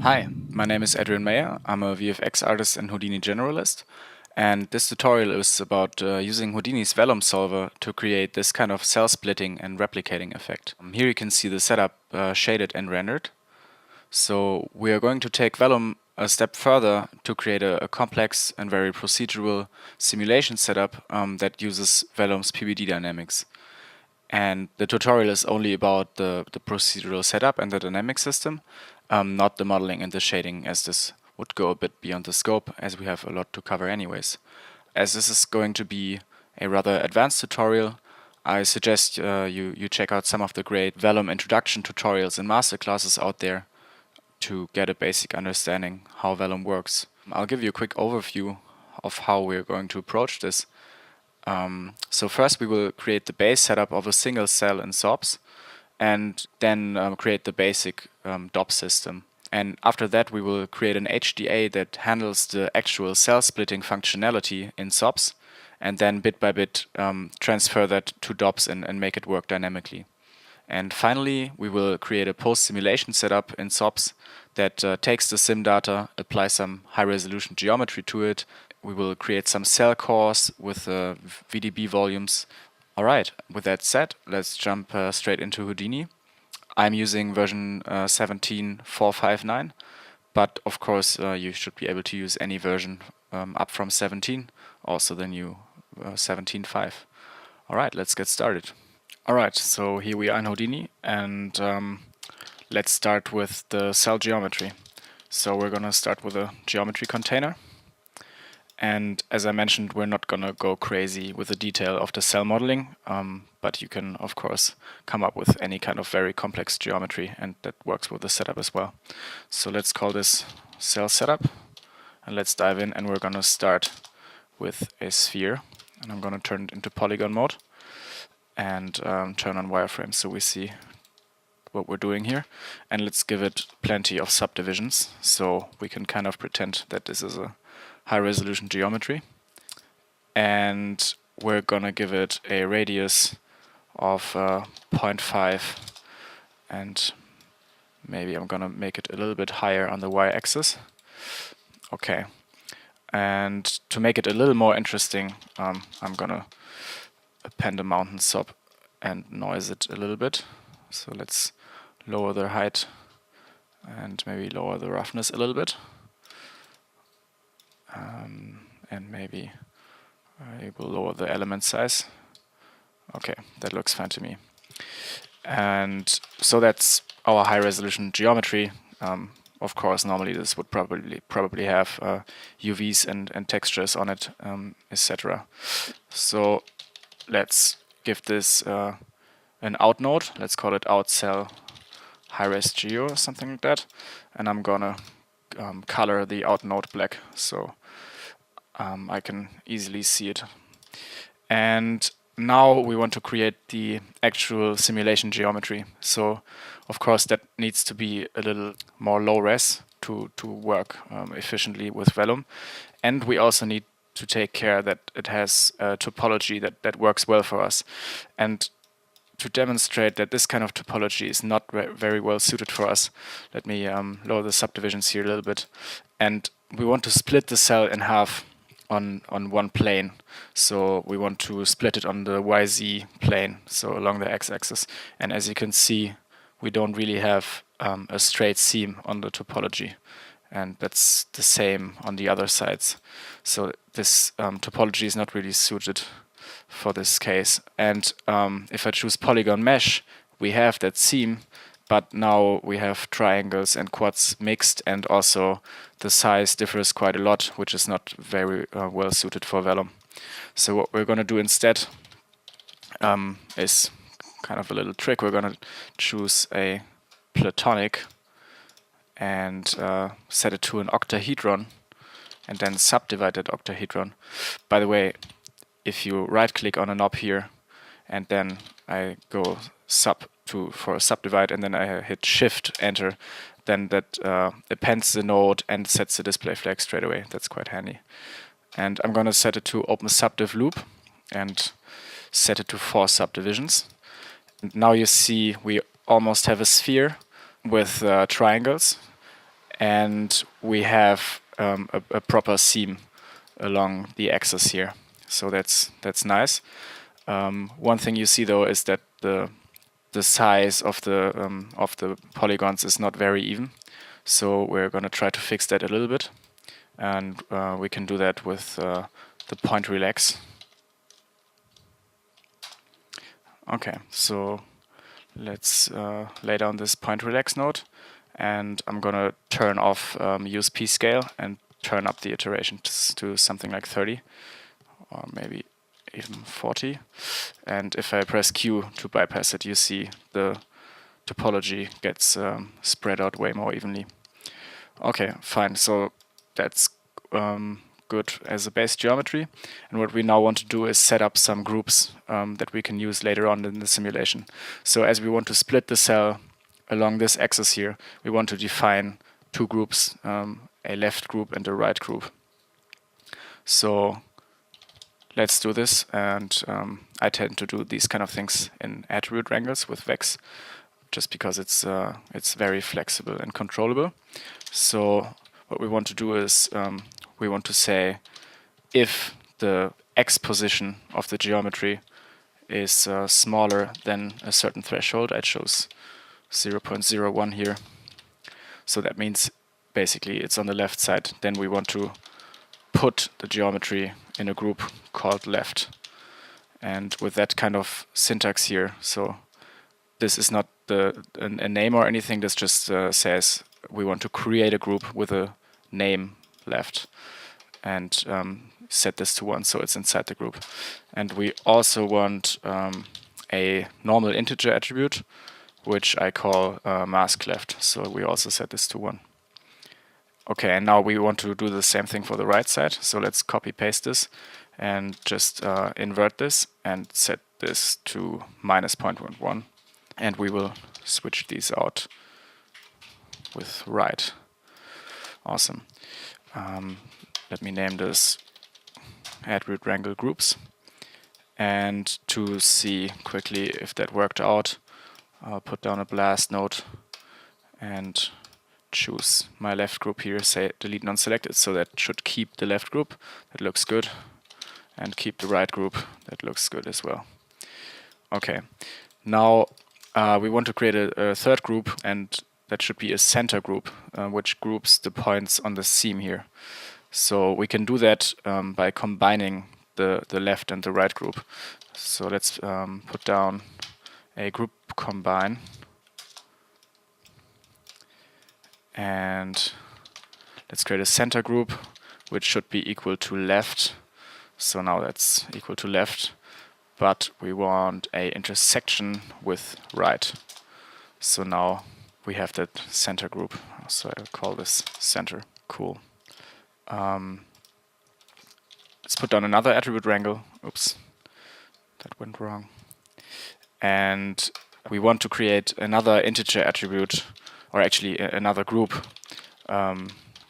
Hi, my name is Adrian Mayer. I'm a VFX artist and Houdini generalist. And this tutorial is about using Houdini's Vellum solver to create this kind of cell splitting and replicating effect. Here you can see the setup shaded and rendered. So we are going to take Vellum a step further to create a complex and very procedural simulation setup that uses Vellum's PBD dynamics. And the tutorial is only about the procedural setup and the dynamic system, not the modeling and the shading, as this would go a bit beyond the scope, as we have a lot to cover anyways. As this is going to be a rather advanced tutorial, I suggest you check out some of the great Vellum introduction tutorials and masterclasses out there to get a basic understanding how Vellum works. I'll give you a quick overview of how we're going to approach this. So first we will create the base setup of a single cell in SOPs, and then create the basic DOP system. And after that we will create an HDA that handles the actual cell splitting functionality in SOPs, and then bit by bit transfer that to DOPs and make it work dynamically. And finally we will create a post-simulation setup in SOPs that takes the sim data, applies some high-resolution geometry to it. We will create some cell cores with VDB volumes. Alright, with that said, let's jump straight into Houdini. I'm using version 17.459, but of course you should be able to use any version up from 17, also the new 17.5. Alright, let's get started. Alright, so here we are in Houdini, and let's start with the cell geometry. So we're gonna start with a geometry container. And as I mentioned, we're not gonna go crazy with the detail of the cell modeling, but you can of course come up with any kind of very complex geometry, and that works with the setup as well. So let's call this cell setup, and let's dive in, and we're gonna start with a sphere, and I'm gonna turn it into polygon mode and turn on wireframe so we see what we're doing here. And let's give it plenty of subdivisions so we can kind of pretend that this is a high resolution geometry. And we're gonna give it a radius of 0.5, and maybe I'm gonna make it a little bit higher on the y-axis. Okay, and to make it a little more interesting, I'm gonna append a mountain SOP and noise it a little bit. So let's lower the height and maybe lower the roughness a little bit. And maybe I will lower the element size. Okay, that looks fine to me. And so that's our high resolution geometry. Of course, normally this would probably have UVs and textures on it, etc. So let's give this an out node. Let's call it out cell high res geo or something like that. And I'm gonna color the out node black so I can easily see it. And now we want to create the actual simulation geometry. So of course that needs to be a little more low res to work efficiently with Vellum. And we also need to take care that it has a topology that works well for us. And to demonstrate that this kind of topology is not very well suited for us, let me lower the subdivisions here a little bit. And we want to split the cell in half on one plane. So we want to split it on the YZ plane, so along the x-axis. And as you can see, we don't really have a straight seam on the topology. And that's the same on the other sides. So this topology is not really suited for this case. And if I choose polygon mesh, we have that seam, but now we have triangles and quads mixed, and also the size differs quite a lot, which is not very well suited for Vellum. So what we're going to do instead is kind of a little trick. We're going to choose a platonic and set it to an octahedron, and then subdivide that octahedron. By the way, if you right click on a knob here and then I go for a subdivide and then I hit shift enter, then that appends the node and sets the display flag straight away. That's quite handy. And I'm gonna set it to open subdiv loop and set it to 4 subdivisions. And now you see we almost have a sphere with triangles, and we have a proper seam along the axis here. So that's nice. One thing you see though is that the size of the polygons is not very even. So we're going to try to fix that a little bit, and we can do that with the point relax. Okay, so let's lay down this point relax node, and I'm gonna turn off use p scale and turn up the iterations to something like 30 or maybe even 40. And if I press Q to bypass it, you see the topology gets spread out way more evenly. Okay, fine. So that's good as a base geometry. And what we now want to do is set up some groups that we can use later on in the simulation. So as we want to split the cell along this axis here, we want to define two groups, a left group and a right group. So let's do this. And I tend to do these kind of things in attribute wrangles with Vex, just because it's very flexible and controllable. So what we want to do is we want to say if the x position of the geometry is smaller than a certain threshold. I chose 0.01 here. So that means basically it's on the left side. Then we want to put the geometry in a group called left. And with that kind of syntax here, so this is not a name or anything, this just says we want to create a group with a name left and set this to 1 so it's inside the group. And we also want a normal integer attribute, which I call mask left, so we also set this to 1. Okay, and now we want to do the same thing for the right side, so let's copy paste this and just invert this and set this to -0.11, and we will switch these out with right. Awesome. Let me name this attribute wrangle groups, and to see quickly if that worked out, I'll put down a blast node and choose my left group here, say delete non-selected, so that should keep the left group, that looks good, and keep the right group, that looks good as well. Okay, now we want to create a third group, and that should be a center group, which groups the points on the seam here. So we can do that by combining the left and the right group. So let's put down a group combine, and let's create a center group which should be equal to left. So now that's equal to left, but we want a intersection with right. So now we have that center group. So I'll call this center. Cool. Let's put down another attribute wrangle. Oops, that went wrong. And we want to create another integer attribute, or actually another group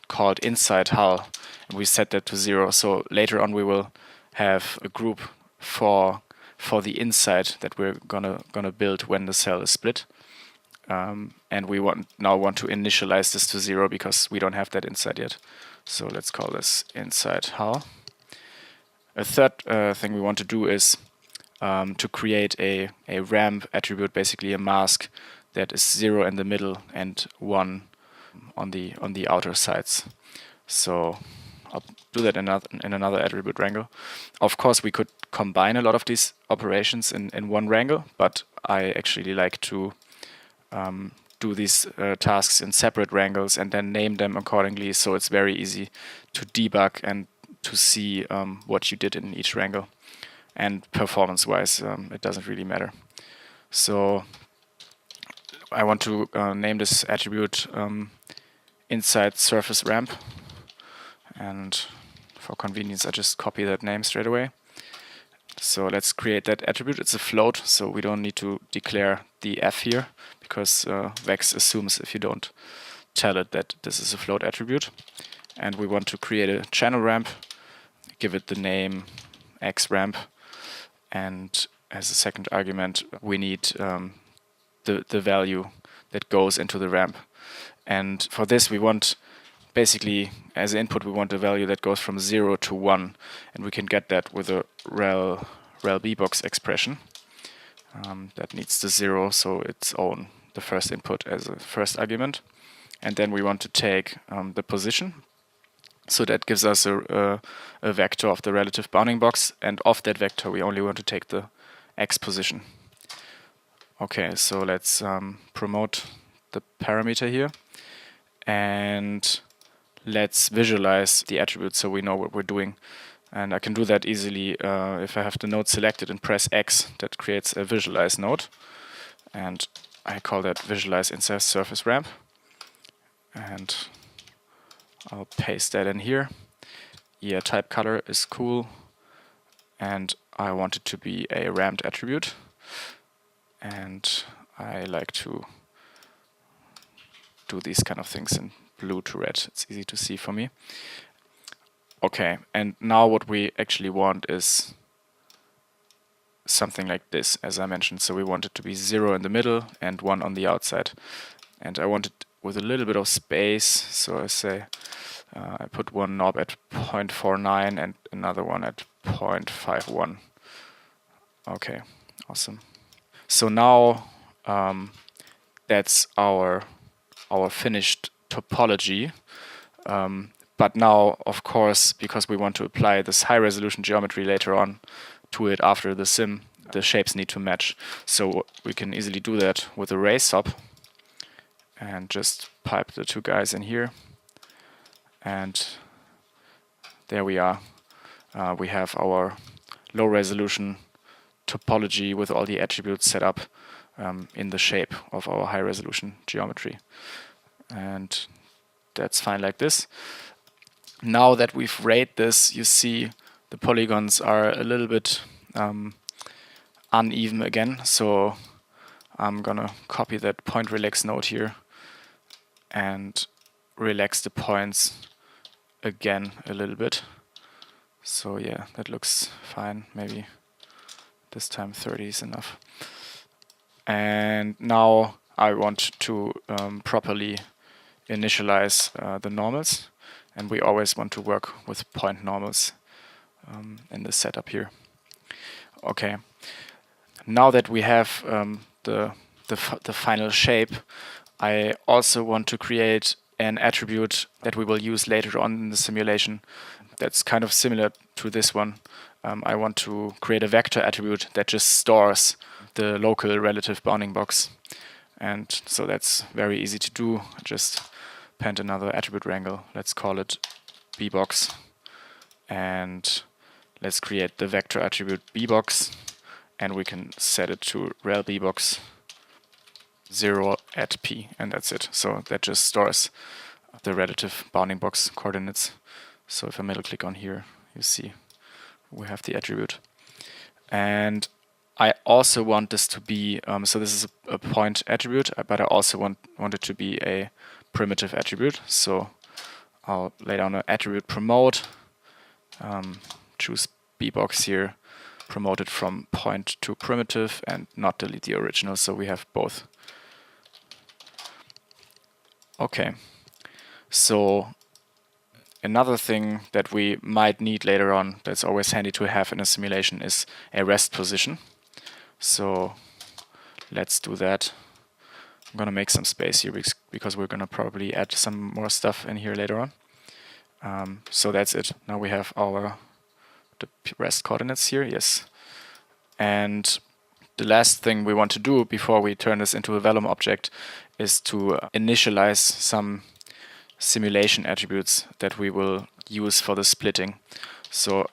called inside hull. And we set that to 0. So later on we will have a group for the inside that we're gonna build when the cell is split. And we now want to initialize this to 0 because we don't have that inside yet. So let's call this inside hull. A third thing we want to do is to create a ramp attribute, basically a mask that is 0 in the middle and 1 on the outer sides. So I'll do that in another attribute wrangle. Of course, we could combine a lot of these operations in one wrangle, but I actually like to do these tasks in separate wrangles and then name them accordingly, so it's very easy to debug and to see what you did in each wrangle. And performance-wise, it doesn't really matter. So I want to name this attribute inside surface ramp, and for convenience I just copy that name straight away. So let's create that attribute. It's a float, so we don't need to declare the f here, because Vex assumes if you don't tell it that this is a float attribute. And we want to create a channel ramp, give it the name xRamp, and as a second argument we need the value that goes into the ramp. And for this we want, basically as an input, we want a value that goes from 0 to 1, and we can get that with a rel bbox expression. That needs the 0, so its own, the first input as a first argument. And then we want to take the position. So that gives us a vector of the relative bounding box, and of that vector we only want to take the x position. Okay, so let's promote the parameter here, and let's visualize the attribute so we know what we're doing. And I can do that easily if I have the node selected and press X. That creates a visualize node, and I call that visualize inside surface ramp, and I'll paste that in here. Yeah, type color is cool, and I want it to be a ramped attribute, and I like to do these kind of things in blue to red. It's easy to see for me. Okay, and now what we actually want is something like this, as I mentioned. So we want it to be 0 in the middle and 1 on the outside. And I want it with a little bit of space, so I say I put one knob at 0.49 and another one at 0.51. Okay, awesome. So now that's our finished topology. But now, of course, because we want to apply this high-resolution geometry later on to it after the sim, the shapes need to match. So we can easily do that with a ray sub and just pipe the two guys in here. And there we are. We have our low-resolution topology with all the attributes set up in the shape of our high-resolution geometry. And that's fine like this. Now that we've rayed this, you see the polygons are a little bit uneven again. So I'm gonna copy that point relax node here and relax the points again a little bit. So yeah, that looks fine. Maybe this time 30 is enough. And now I want to properly initialize the normals. And we always want to work with point normals in the setup here. Okay, now that we have the final shape, I also want to create an attribute that we will use later on in the simulation that's kind of similar to this one. I want to create a vector attribute that just stores the local relative bounding box. And so that's very easy to do. Just append another attribute wrangle. Let's call it bbox, and let's create the vector attribute bbox, and we can set it to rel bbox 0 at p, and that's it. So that just stores the relative bounding box coordinates. So if I middle click on here, you see we have the attribute. And I also want this to be, so this is a point attribute, but I also want it to be a primitive attribute. So I'll lay down an attribute promote, choose bbox here, promote it from point to primitive, and not delete the original, so we have both. Okay, so another thing that we might need later on that's always handy to have in a simulation is a rest position. So let's do that. I'm gonna make some space here because we're gonna probably add some more stuff in here later on. So that's it. Now we have the rest coordinates here, yes. And the last thing we want to do before we turn this into a Vellum object is to initialize some simulation attributes that we will use for the splitting. So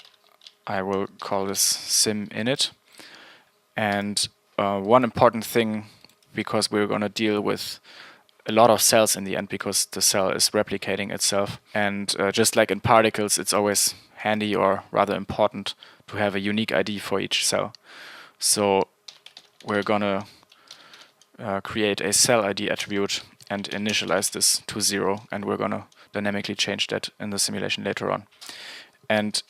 I will call this sim init. And one important thing, because we're going to deal with a lot of cells in the end, because the cell is replicating itself. And just like in particles, it's always handy, or rather important, to have a unique ID for each cell. So we're going to create a cell ID attribute and initialize this to 0, and we're going to dynamically change that in the simulation later on. And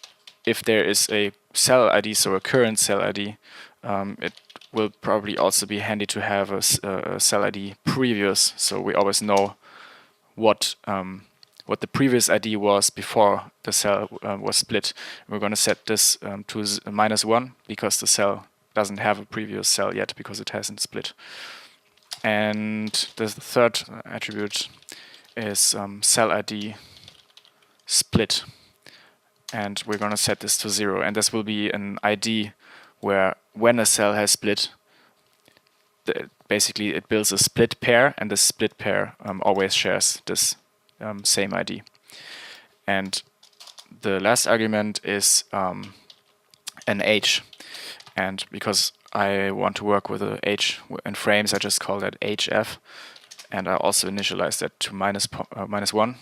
if there is a cell ID, so a current cell ID, it will probably also be handy to have a cell ID previous, so we always know what the previous ID was before the cell was split. We're going to set this to -1 because the cell doesn't have a previous cell yet because it hasn't split. And the third attribute is cell ID split, and we're going to set this to 0, and this will be an ID where when a cell has split, basically it builds a split pair, and the split pair always shares this same ID. And the last argument is an age, and because I want to work with a age in frames, I just call that HF, and I also initialize that to -1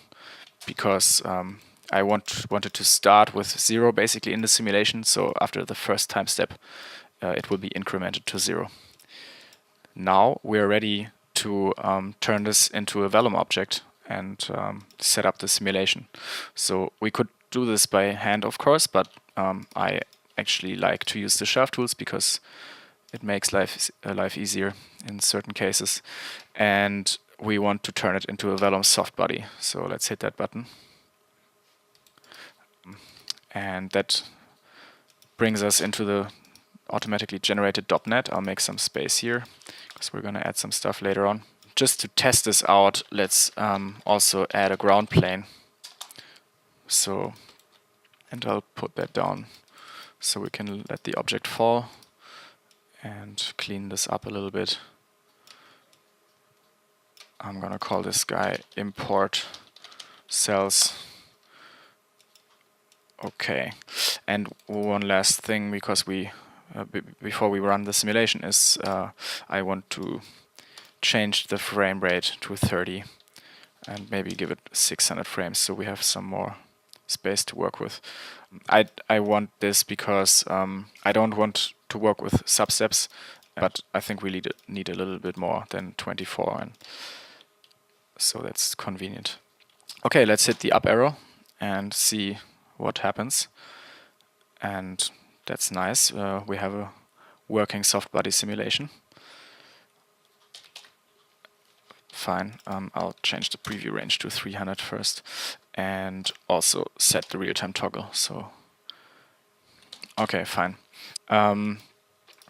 because I wanted to start with 0 basically in the simulation, so after the first time step it will be incremented to 0. Now we're ready to turn this into a Vellum object and set up the simulation. So we could do this by hand, of course, but I actually like to use the shelf tools because it makes life easier in certain cases. And we want to turn it into a Vellum soft body. So let's hit that button. And that brings us into the automatically generated .NET. I'll make some space here because we're going to add some stuff later on. Just to test this out, let's also add a ground plane. So, and I'll put that down so we can let the object fall and clean this up a little bit. I'm going to call this guy import cells. Okay, and one last thing, because we before we run the simulation, is I want to change the frame rate to 30 and maybe give it 600 frames so we have some more space to work with. I want this because I don't want to work with substeps, but I think we need a little bit more than 24, and so that's convenient. Okay, let's hit the up arrow and see what happens. And that's nice. We have a working soft body simulation. Fine. I'll change the preview range to 300 first, and also set the real-time toggle. So, okay, fine.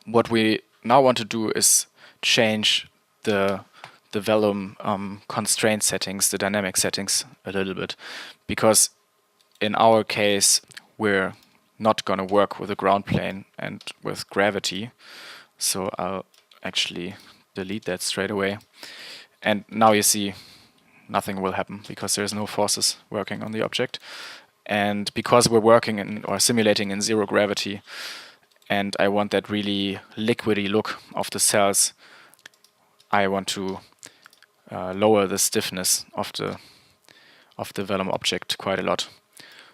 What we now want to do is change the Vellum constraint settings, the dynamic settings, a little bit, because in our case we're not going to work with a ground plane and with gravity. So I'll actually delete that straight away. And now you see nothing will happen because there's no forces working on the object. And because we're working in or simulating in 0 gravity, and I want that really liquidy look of the cells, I want to lower the stiffness of the Vellum object quite a lot.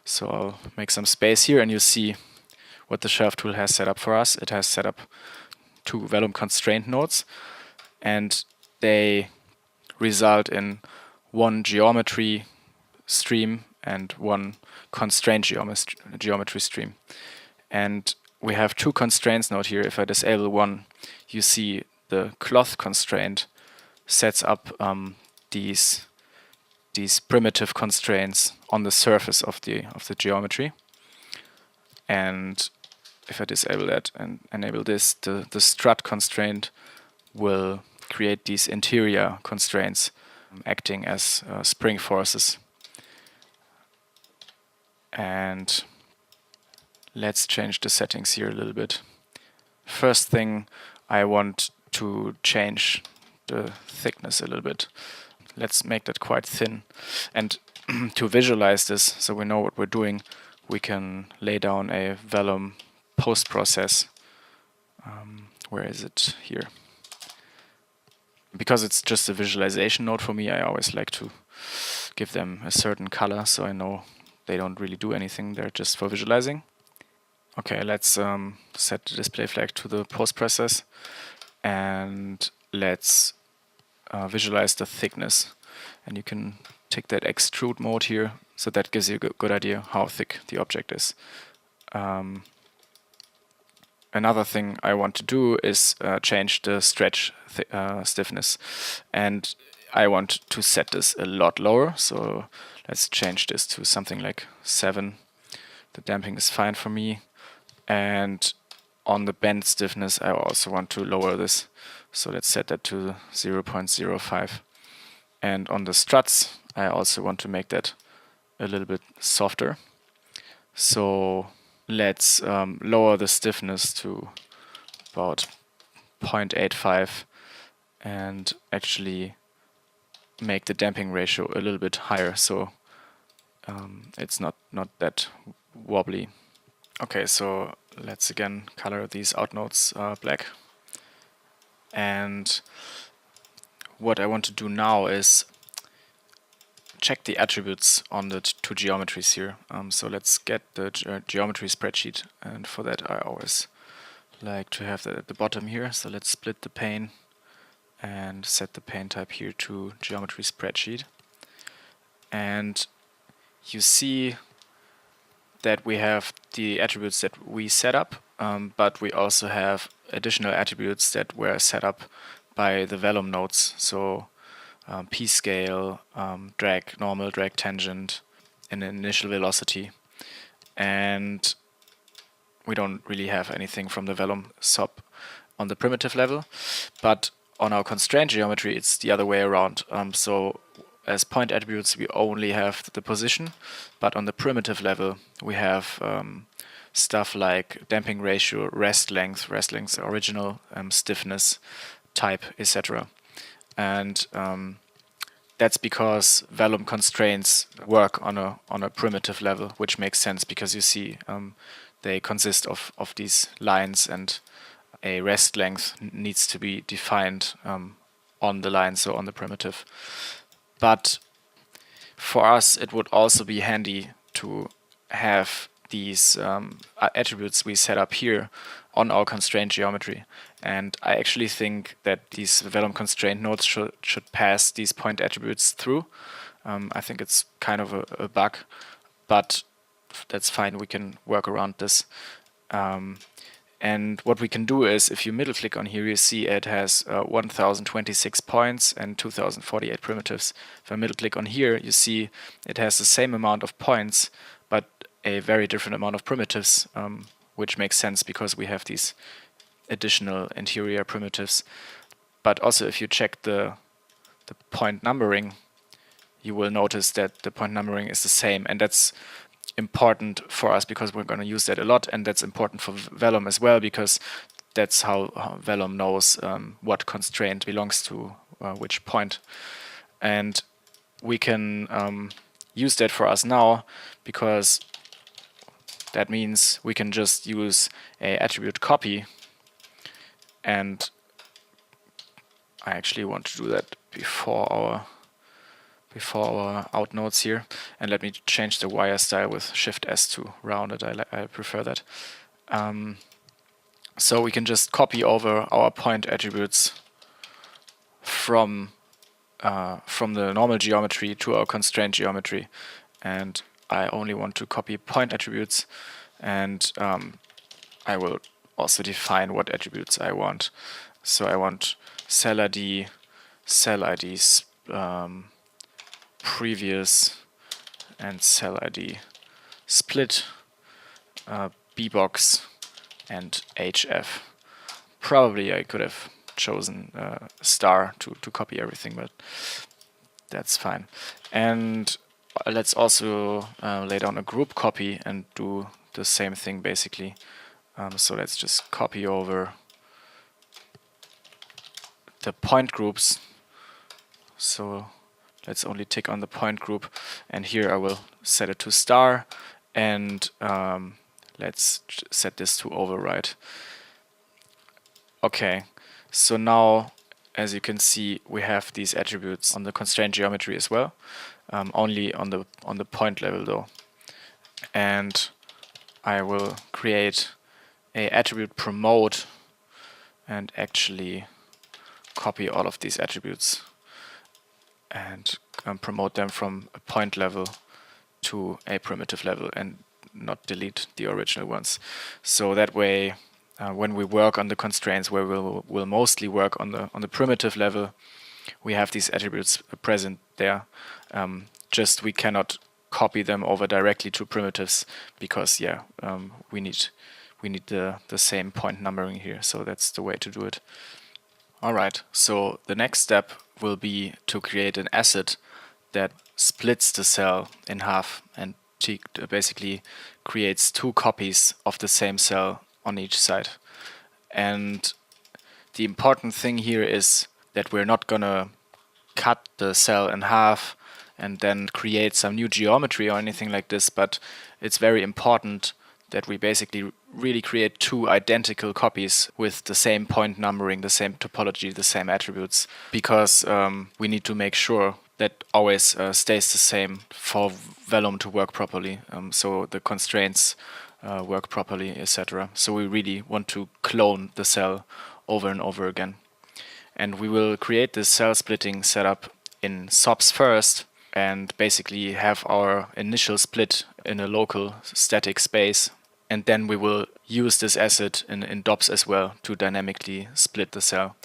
So I'll make some space here, and you see what the shelf tool has set up for us. It has set up 2 Vellum constraint nodes, and they result in 1 geometry stream and 1 constraint geometry stream. And we have 2 constraints node here. If I disable one, you see the cloth constraint sets up these primitive constraints on the surface of the geometry. And if I disable that and enable this, the strut constraint will create these interior constraints acting as spring forces. And let's change the settings here a little bit. First thing, I want to change the thickness a little bit. Let's make that quite thin. And to visualize this, so we know what we're doing, we can lay down a Vellum post-process. Where is it? Here. Because it's just a visualization node for me, I always like to give them a certain color so I know they don't really do anything, they're just for visualizing. Okay, let's set the display flag to the post-process, and let's visualize the thickness. And you can take that extrude mode here, so that gives you a good idea how thick the object is. Another thing I want to do is change the stretch stiffness. And I want to set this a lot lower, so let's change this to something like 7. The damping is fine for me. And on the bend stiffness, I also want to lower this, so let's set that to 0.05. And on the struts, I also want to make that a little bit softer. So let's lower the stiffness to about 0.85 and actually make the damping ratio a little bit higher, so it's not that wobbly. Okay, so let's again color these out nodes black. And what I want to do now is check the attributes on the two geometries here. So let's get the geometry spreadsheet, and for that I always like to have that at the bottom here. So let's split the pane and set the pane type here to geometry spreadsheet. And you see that we have the attributes that we set up, but we also have additional attributes that were set up by the Vellum nodes. So p-scale, drag normal, drag tangent, and initial velocity. And we don't really have anything from the Vellum sub on the primitive level, but on our constraint geometry it's the other way around. So as point attributes we only have the position, but on the primitive level we have stuff like damping ratio, rest length original, stiffness, type, etc. And that's because Vellum constraints work on a primitive level, which makes sense because you see they consist of these lines, and a rest length needs to be defined on the line, so on the primitive. But for us it would also be handy to have these attributes we set up here on our constraint geometry. And I actually think that these Vellum constraint nodes should pass these point attributes through. I think it's kind of a bug, but that's fine, we can work around this. And what we can do is, if you middle click on here, you see it has 1026 points and 2048 primitives. If I middle click on here, you see it has the same amount of points, but a very different amount of primitives, which makes sense because we have these additional interior primitives. But also if you check the point numbering, you will notice that the point numbering is the same, and that's important for us because we're going to use that a lot, and that's important for Vellum as well because that's how Vellum knows what constraint belongs to which point. And we can use that for us now because that means we can just use a attribute copy, and I actually want to do that before our out nodes here. And let me change the wire style with Shift S to rounded. I prefer that. So we can just copy over our point attributes from the normal geometry to our constraint geometry, and I only want to copy point attributes, and I will also define what attributes I want. So I want cell ID, cell IDs, previous, and cell ID split, bbox, and hf. Probably I could have chosen star to copy everything, but that's fine. And let's also lay down a group copy and do the same thing basically. So let's just copy over the point groups. So let's only tick on the point group, and here I will set it to star, and let's set this to override. Okay, so now as you can see we have these attributes on the constraint geometry as well, only on the point level though. And I will create a attribute promote and actually copy all of these attributes and promote them from a point level to a primitive level and not delete the original ones. So that way when we work on the constraints where we'll mostly work on the primitive level, we have these attributes present there. Just we cannot copy them over directly to primitives because we need the same point numbering here. So that's the way to do it. Alright, so the next step will be to create an asset that splits the cell in half and basically creates two copies of the same cell on each side. And the important thing here is that we're not gonna cut the cell in half and then create some new geometry or anything like this, but it's very important that we basically really create two identical copies with the same point numbering, the same topology, the same attributes, because we need to make sure that always stays the same for Vellum to work properly, so the constraints work properly, etc. So we really want to clone the cell over and over again. And we will create this cell splitting setup in SOPs first and basically have our initial split in a local static space. And then we will use this asset in DOPS as well to dynamically split the cell.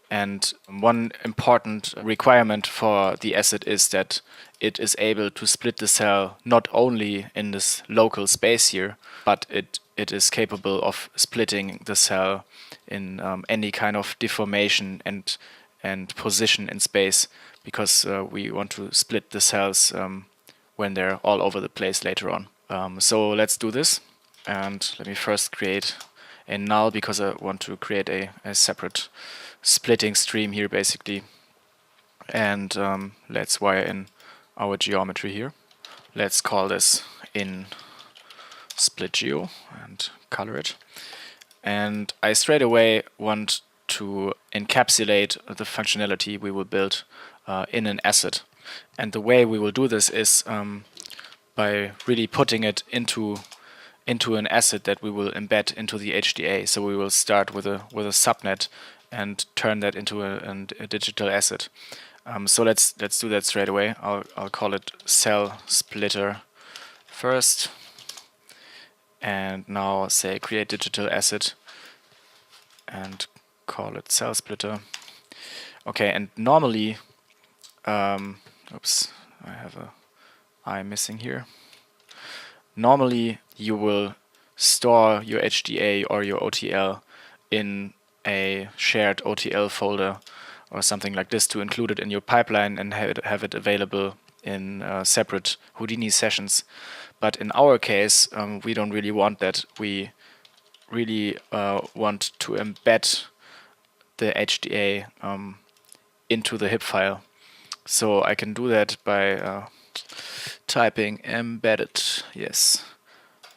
And one important requirement for the asset is that it is able to split the cell not only in this local space here, but it is capable of splitting the cell in any kind of deformation and position in space, because we want to split the cells when they're all over the place later on. So let's do this. And let me first create a null, because I want to create a separate splitting stream here basically. And let's wire in our geometry here. Let's call this in split geo and color it. And I straight away want to encapsulate the functionality we will build in an asset. And the way we will do this is by really putting it into an asset that we will embed into the HDA. So we will start with a subnet and turn that into a digital asset. So let's do that straight away. I'll call it cell splitter first, and now say create digital asset and call it cell splitter. Okay, and normally, oops, I have a I missing here. Normally you will store your HDA or your OTL in a shared OTL folder or something like this to include it in your pipeline and have it available in separate Houdini sessions. But in our case, we don't really want that. We really want to embed the HDA into the HIP file. So I can do that by typing embedded, yes,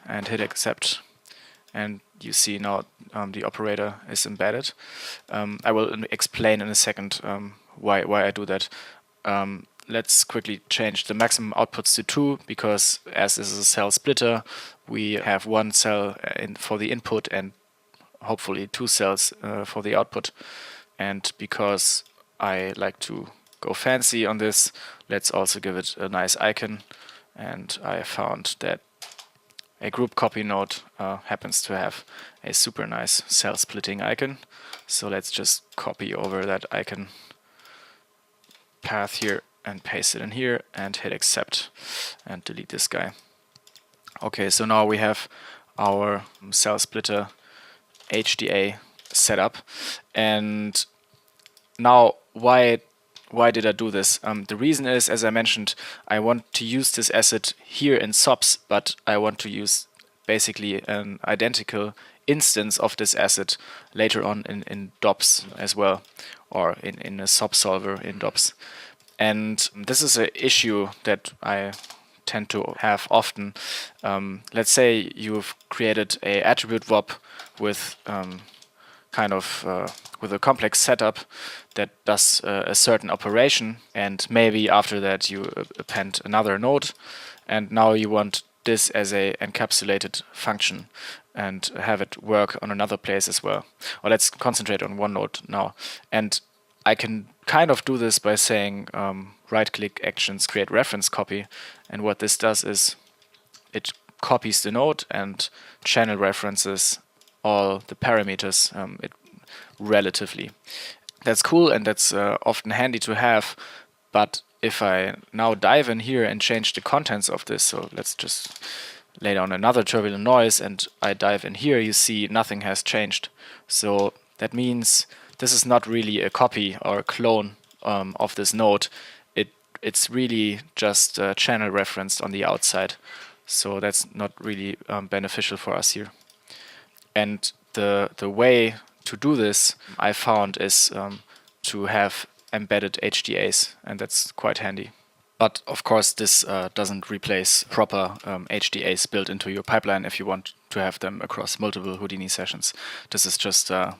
and hit accept. And you see now the operator is embedded. I will explain in a second why I do that. Let's quickly change the maximum outputs to 2, because as this is a cell splitter, we have one cell for the input and hopefully 2 cells for the output. And because I like to go fancy on this, let's also give it a nice icon. And I found that a group copy node happens to have a super nice cell splitting icon. So let's just copy over that icon path here and paste it in here and hit accept and delete this guy. Okay, so now we have our cell splitter HDA set up. And now why did I do this? The reason is, as I mentioned, I want to use this asset here in SOPs, but I want to use basically an identical instance of this asset later on in DOPS as well, or in a SOP solver in DOPS. And this is an issue that I tend to have often. Let's say you've created a attribute VOP with with a complex setup that does a certain operation, and maybe after that you append another node, and now you want this as a encapsulated function and have it work on another place as well. Or let's concentrate on one node now. And I can kind of do this by saying right-click actions create reference copy, and what this does is it copies the node and channel references all the parameters relatively. That's cool and that's often handy to have, but if I now dive in here and change the contents of this, so let's just lay down another turbulent noise and I dive in here, you see nothing has changed. So that means this is not really a copy or a clone of this node. It's really just channel referenced on the outside. So that's not really beneficial for us here. And the way to do this I found is to have embedded HDAs, and that's quite handy. But of course this doesn't replace proper HDAs built into your pipeline if you want to have them across multiple Houdini sessions. This is just a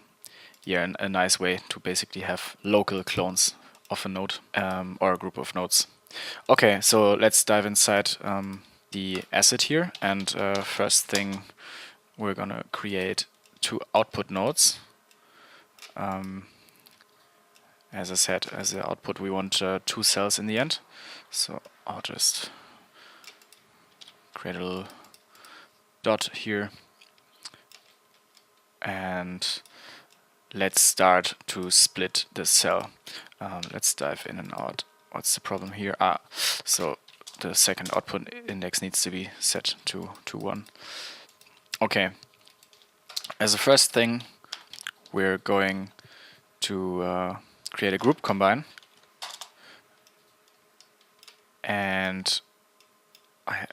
nice way to basically have local clones of a node or a group of nodes. Okay, so let's dive inside the asset here, and first thing we're gonna create 2 output nodes. As I said, as the output we want 2 cells in the end, so I'll just create a little dot here and let's start to split this cell. Let's dive in and out. What's the problem here? So the second output index needs to be set to 1. Okay, as a first thing we're going to create a group combine, and I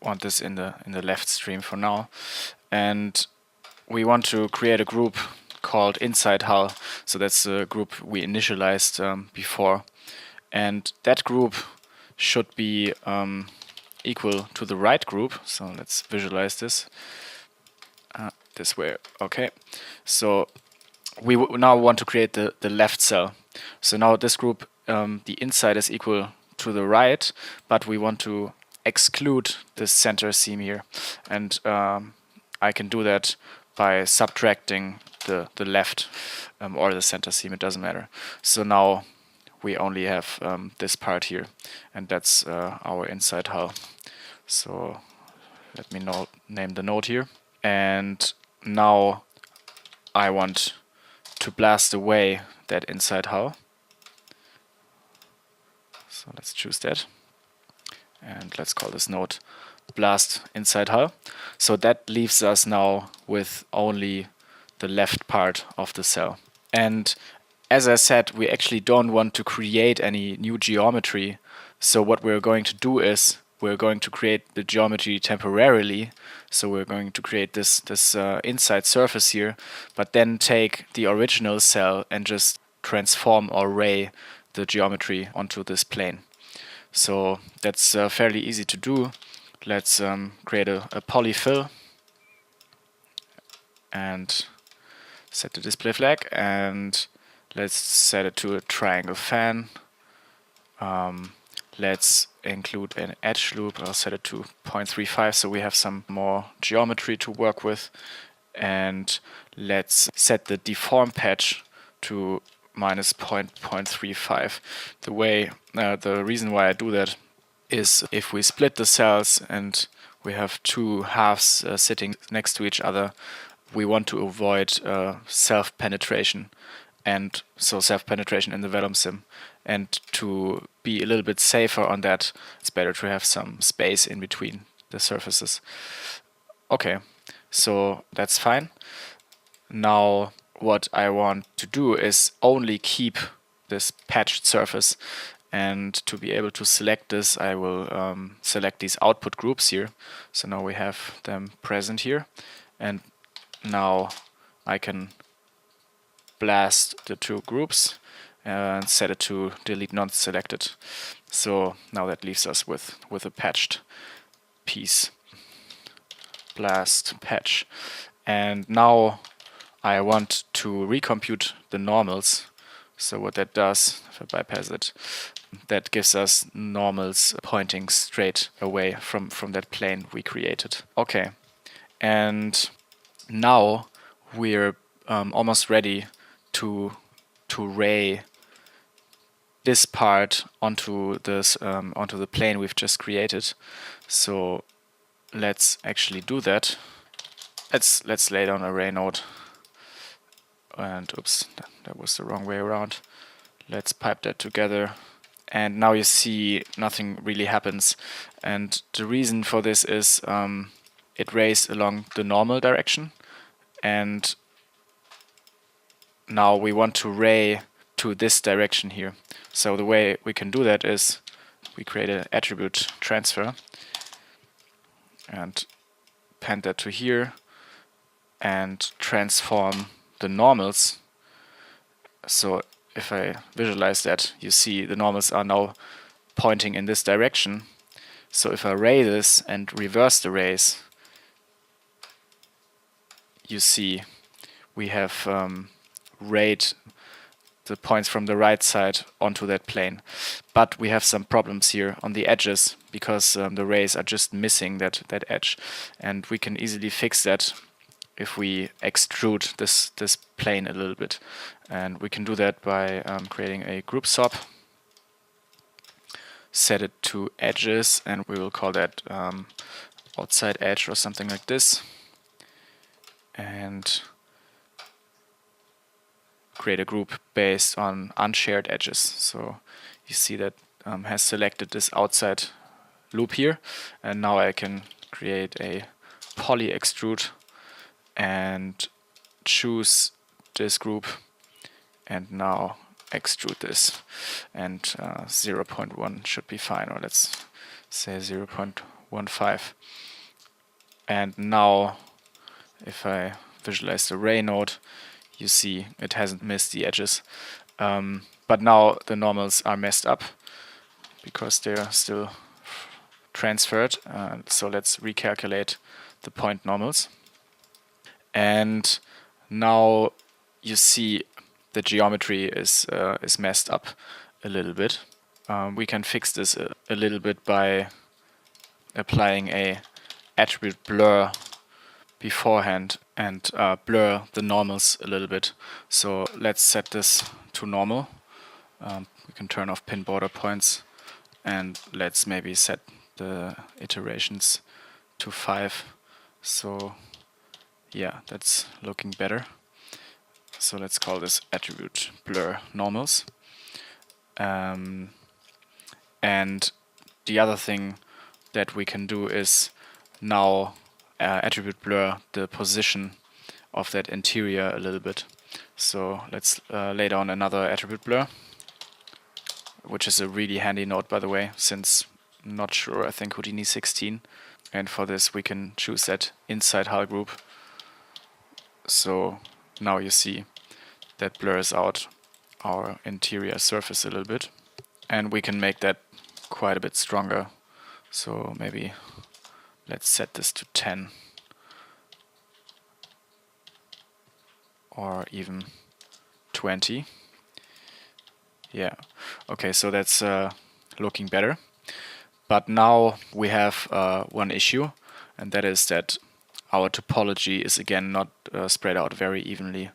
want this in the left stream for now, and we want to create a group called inside hull. So that's the group we initialized before, and that group should be equal to the right group. So let's visualize this this way. Okay, so we now want to create the left cell. So now this group, the inside is equal to the right, but we want to exclude this center seam here, and I can do that by subtracting the left or the center seam, it doesn't matter. So now we only have this part here, and that's our inside hull. So let me name the node here, and now I want to blast away that inside hull. So let's choose that, and let's call this node blast inside hull. So that leaves us now with only the left part of the cell. And as I said, we actually don't want to create any new geometry. So what we're going to do is we're going to create the geometry temporarily. So we're going to create this inside surface here, but then take the original cell and just transform or ray the geometry onto this plane. So that's fairly easy to do. Let's create a polyfill and set the display flag, and let's set it to a triangle fan. Let's include an edge loop. I'll set it to 0.35 so we have some more geometry to work with. And let's set the deform patch to minus 0.35. The reason why I do that is if we split the cells and we have 2 halves sitting next to each other, we want to avoid self-penetration, and so self-penetration in the vellum sim. And to be a little bit safer on that, it's better to have some space in between the surfaces. Okay, so that's fine. Now what I want to do is only keep this patched surface, and to be able to select this I will select these output groups here. So now we have them present here, and now I can blast the 2 groups and set it to delete non-selected. So now that leaves us with a patched piece. Blast patch. And now I want to recompute the normals. So what that does, if I bypass it, that gives us normals pointing straight away from that plane we created. Okay, and now we're almost ready to ray this part onto the plane we've just created. So let's actually do that. Let's lay down a ray node. And oops, that was the wrong way around. Let's pipe that together. And now you see nothing really happens. And the reason for this is it rays along the normal direction. And now we want to ray to this direction here. So the way we can do that is we create an attribute transfer and append that to here and transform the normals. So if I visualize that, you see the normals are now pointing in this direction. So if I ray this and reverse the rays, you see we have rayed the points from the right side onto that plane. But we have some problems here on the edges because the rays are just missing that edge. And we can easily fix that if we extrude this plane a little bit. And we can do that by creating a group SOP, set it to edges, and we will call that outside edge or something like this. And create a group based on unshared edges. So you see that has selected this outside loop here, and now I can create a poly extrude and choose this group and now extrude this, and 0.1 should be fine, or let's say 0.15. And now if I visualize the ray node, you see it hasn't missed the edges, but now the normals are messed up because they're still transferred. So let's recalculate the point normals, and now you see the geometry is messed up a little bit. We can fix this a little bit by applying a attribute blur beforehand and blur the normals a little bit. So let's set this to normal. We can turn off pin border points, and let's maybe set the iterations to 5. So yeah, that's looking better. So let's call this attribute blur normals. And the other thing that we can do is now attribute blur the position of that interior a little bit. So let's lay down another attribute blur, which is a really handy node, by the way, since I'm not sure, I think Houdini 16. And for this we can choose that inside hull group. So now you see that blurs out our interior surface a little bit, and we can make that quite a bit stronger. So maybe let's set this to 10 or even 20. Yeah, okay, so that's looking better. But now we have one issue, and that is that our topology is again not spread out very evenly.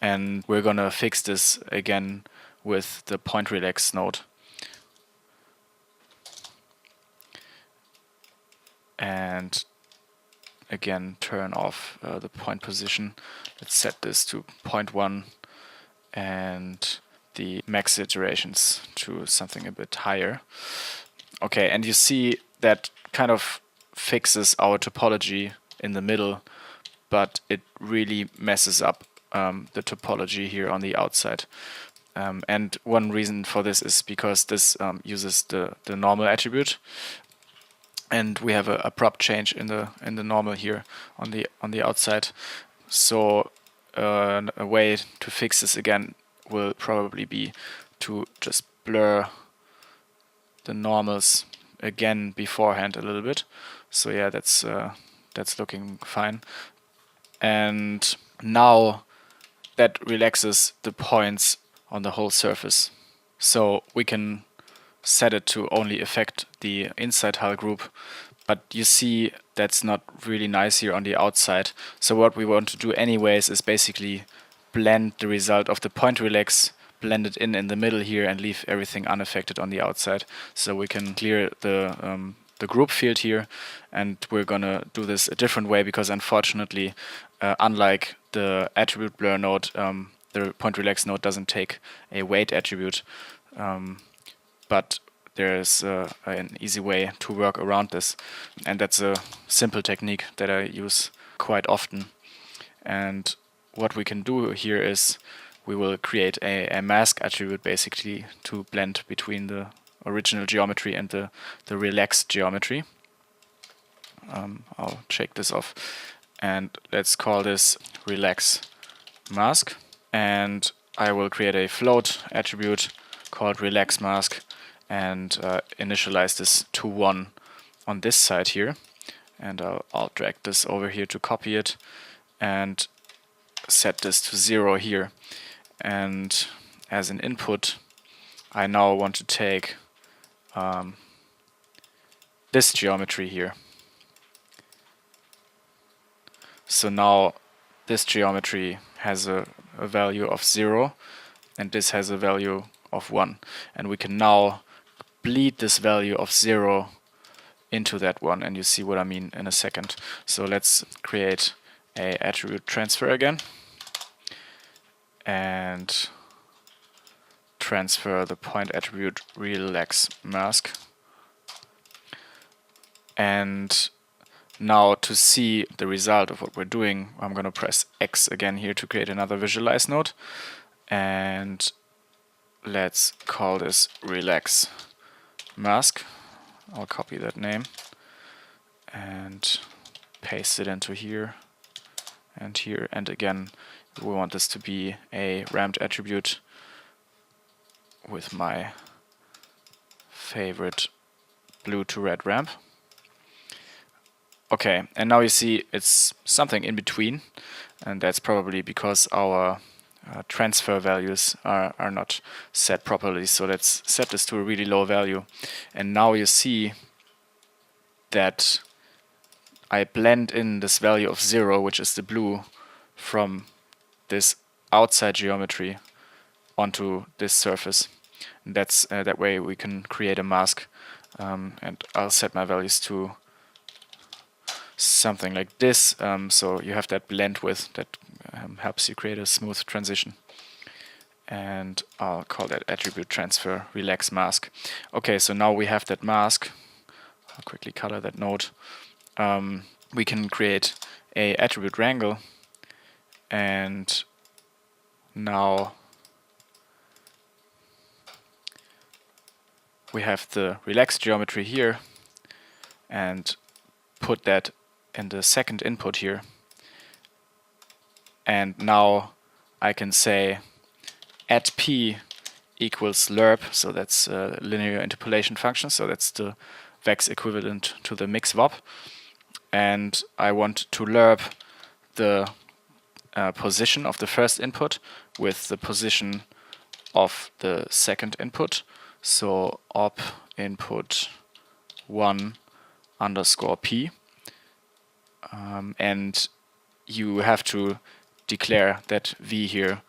And we're gonna fix this again with the point relax node. And again turn off the point position. Let's set this to 0.1 and the max iterations to something a bit higher. Okay, and you see that kind of fixes our topology in the middle, but it really messes up the topology here on the outside. And one reason for this is because this uses the normal attribute, and we have a prop change in the normal here on the outside. So a way to fix this again will probably be to just blur the normals again beforehand a little bit. So yeah, that's looking fine. And now that relaxes the points on the whole surface. So we can set it to only affect the inside hull group, but you see that's not really nice here on the outside. So what we want to do anyways is basically blend the result of the point relax, blend it in the middle here, and leave everything unaffected on the outside. So we can clear the the group field here, and we're gonna do this a different way because unfortunately, unlike the attribute blur node, the point relax node doesn't take a weight attribute, but there's an easy way to work around this, and that's a simple technique that I use quite often. And what we can do here is we will create a mask attribute basically to blend between the original geometry and the relaxed geometry. I'll check this off, and let's call this relax mask, and I will create a float attribute called relax mask and initialize this to 1 on this side here, and I'll drag this over here to copy it and set this to 0 here. And as an input, I now want to take this geometry here. So now this geometry has a value of 0 and this has a value of 1, and we can now bleed this value of 0 into that one, and you see what I mean in a second. So let's create a attribute transfer again and transfer the point attribute relax mask. And now to see the result of what we're doing, I'm going to press X again here to create another visualize node, and let's call this relax mask. I'll copy that name and paste it into here and here, and again we want this to be a ramped attribute with my favorite blue to red ramp. Okay, and now you see it's something in between, and that's probably because our transfer values are not set properly. So let's set this to a really low value, and now you see that I blend in this value of 0, which is the blue, from this outside geometry onto this surface. And that's that way we can create a mask, and I'll set my values to something like this, so you have that blend width that helps you create a smooth transition. And I'll call that attribute transfer relax mask. Okay, so now we have that mask. I'll quickly color that node. We can create a attribute wrangle, and now we have the relaxed geometry here, and put that in the second input here. And now I can say at p equals lerp, so that's a linear interpolation function, so that's the vex equivalent to the mix vop. And I want to lerp the position of the first input with the position of the second input. So op input 1 underscore p, and you have to declare that v here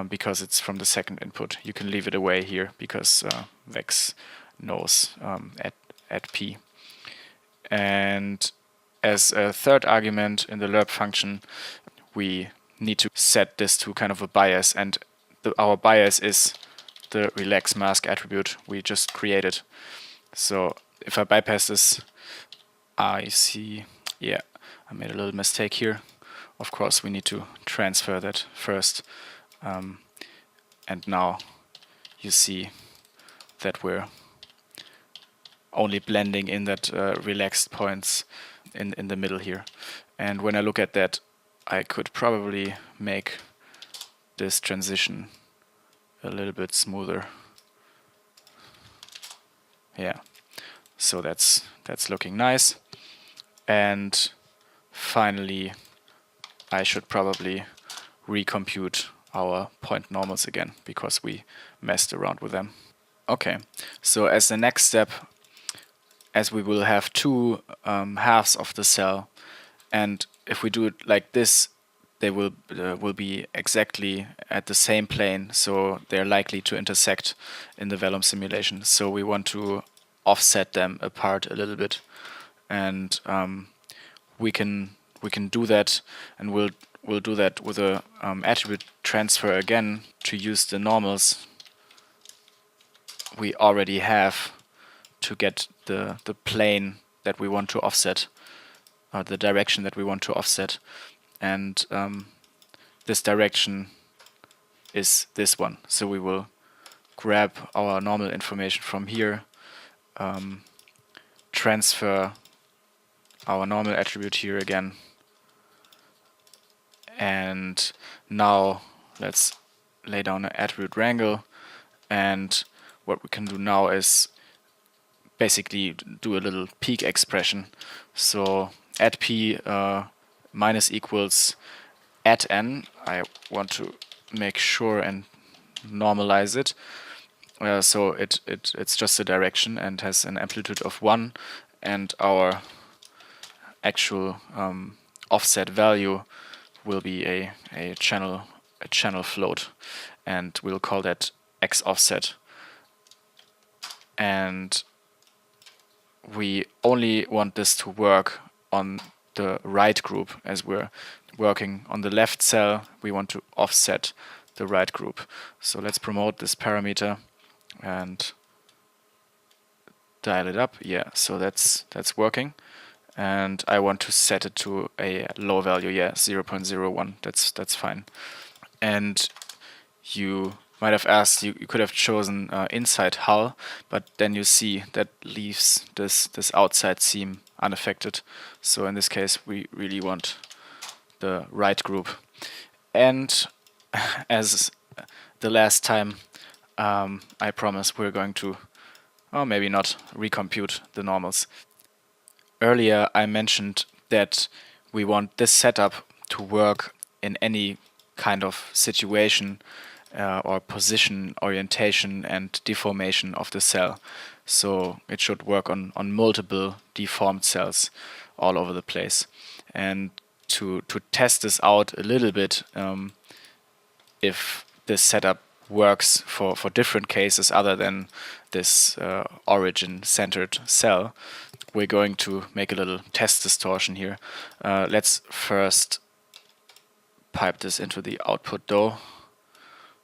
because it's from the second input. You can leave it away here because vex knows at p. And as a third argument in the lerp function, we need to set this to kind of a bias, and our bias is the relax mask attribute we just created. So if I bypass this, I see, yeah, I made a little mistake here. Of course, we need to transfer that first. And now you see that we're only blending in that relaxed points in the middle here. And when I look at that, I could probably make this transition a little bit smoother. Yeah, so that's looking nice. And finally, I should probably recompute our point normals again because we messed around with them. Okay, so as the next step, as we will have two halves of the cell, and if we do it like this, they will be exactly at the same plane, so they're likely to intersect in the Vellum simulation. So we want to offset them apart a little bit, and we can do that, and we'll do that with a attribute transfer again to use the normals we already have to get the plane that we want to offset, or the direction that we want to offset, and this direction is this one. So we will grab our normal information from here, transfer our normal attribute here again, and now let's lay down an attribute wrangle, and what we can do now is basically do a little peak expression. So at p minus equals at n. I want to make sure and normalize it. So it's just a direction and has an amplitude of 1, and our actual offset value will be a channel float, and we'll call that x offset. And we only want this to work on the right group. As we're working on the left cell, we want to offset the right group. So let's promote this parameter and dial it up. Yeah, so that's working. And I want to set it to a low value. Yeah, 0.01. That's fine. And you might have asked, you could have chosen inside hull, but then you see that leaves this outside seam unaffected. So in this case, we really want the right group. And as the last time, I promise we're going to, or maybe not, recompute the normals. Earlier I mentioned that we want this setup to work in any kind of situation or position, orientation and deformation of the cell. So it should work on multiple deformed cells all over the place. And to test this out a little bit, if this setup works for different cases other than this origin-centered cell, we're going to make a little test distortion here. Let's first pipe this into the output though.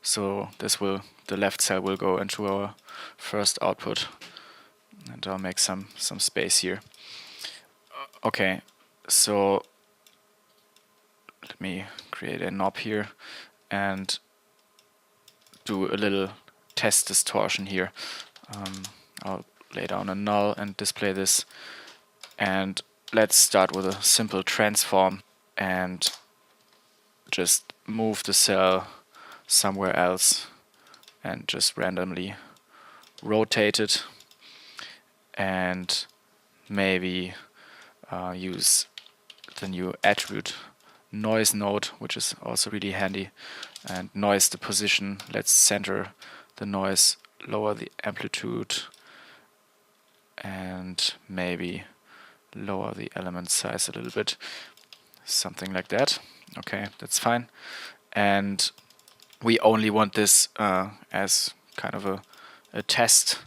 So the left cell will go into our first output, and I'll make some space here. Okay, so let me create a knob here and do a little test distortion here. I'll lay down a null and display this, and let's start with a simple transform and just move the cell somewhere else and just randomly rotate it, and maybe use the new attribute noise node, which is also really handy, and noise the position. Let's center the noise, lower the amplitude, and maybe lower the element size a little bit, something like that. Okay, that's fine. And we only want this as kind of a test,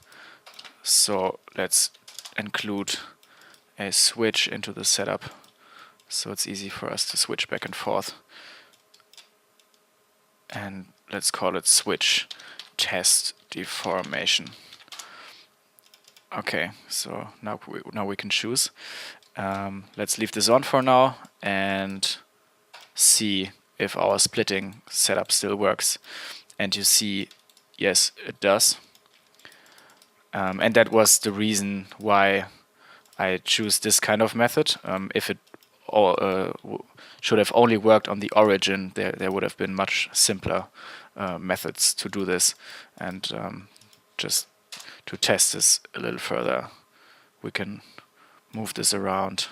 so let's include a switch into the setup so it's easy for us to switch back and forth, and let's call it switch test deformation. Okay, so now we can choose. Let's leave this on for now and see if our splitting setup still works. And you see, yes, it does. And that was the reason why I choose this kind of method. If it should have only worked on the origin, there would have been much simpler methods to do this. And just to test this a little further, we can move this around.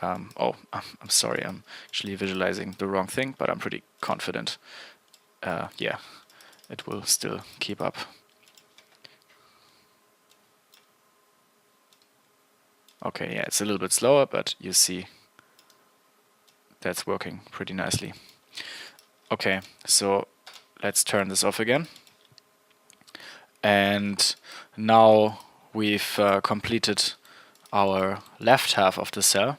Oh, I'm sorry, I'm actually visualizing the wrong thing, but I'm pretty confident. Yeah, it will still keep up. Okay, yeah, it's a little bit slower, but you see that's working pretty nicely. Okay, so let's turn this off again. And now we've completed our left half of the cell.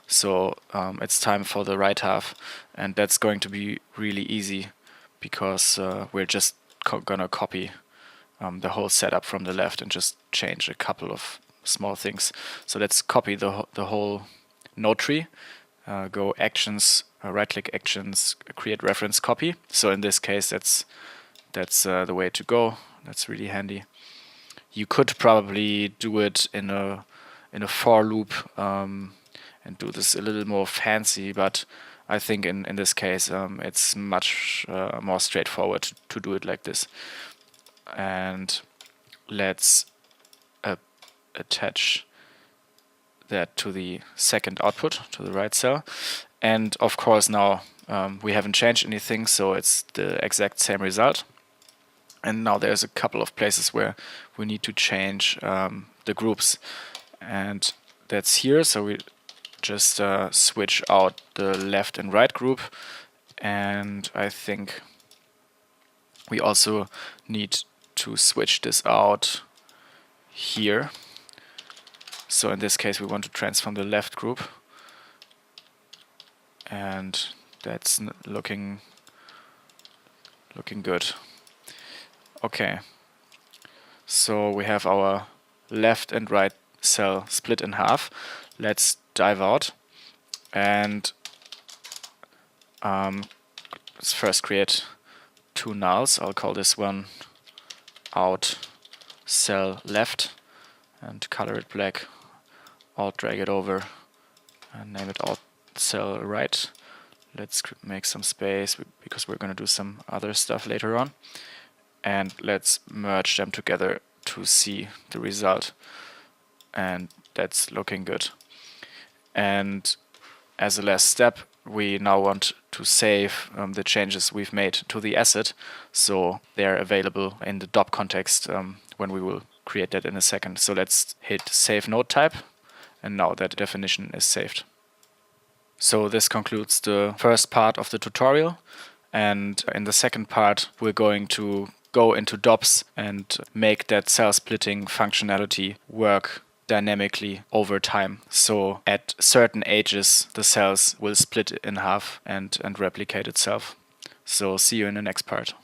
So it's time for the right half, and that's going to be really easy because we're just gonna copy the whole setup from the left and just change a couple of small things. So let's copy the whole node tree. Go actions, right-click actions, create reference copy. So in this case, that's the way to go. That's really handy. You could probably do it in a for loop and do this a little more fancy, but I think in this case it's much more straightforward to do it like this. And let's attach that to the second output, to the right cell. And of course now we haven't changed anything, so it's the exact same result. And now there's a couple of places where we need to change the groups, and that's here. So we just switch out the left and right group, and I think we also need to switch this out here. So in this case we want to transform the left group, and that's looking good. Okay, so we have our left and right cell split in half. Let's dive out and let's first create two nulls. I'll call this one out cell left and color it black. Alt drag it over and name it out cell right. Let's make some space because we're going to do some other stuff later on. And let's merge them together to see the result. And that's looking good. And as a last step, we now want to save the changes we've made to the asset, so they're available in the DOP context when we will create that in a second. So let's hit save node type, and now that definition is saved. So this concludes the first part of the tutorial, and in the second part we're going to go into DOPS and make that cell splitting functionality work dynamically over time. So at certain ages the cells will split in half and replicate itself. So see you in the next part.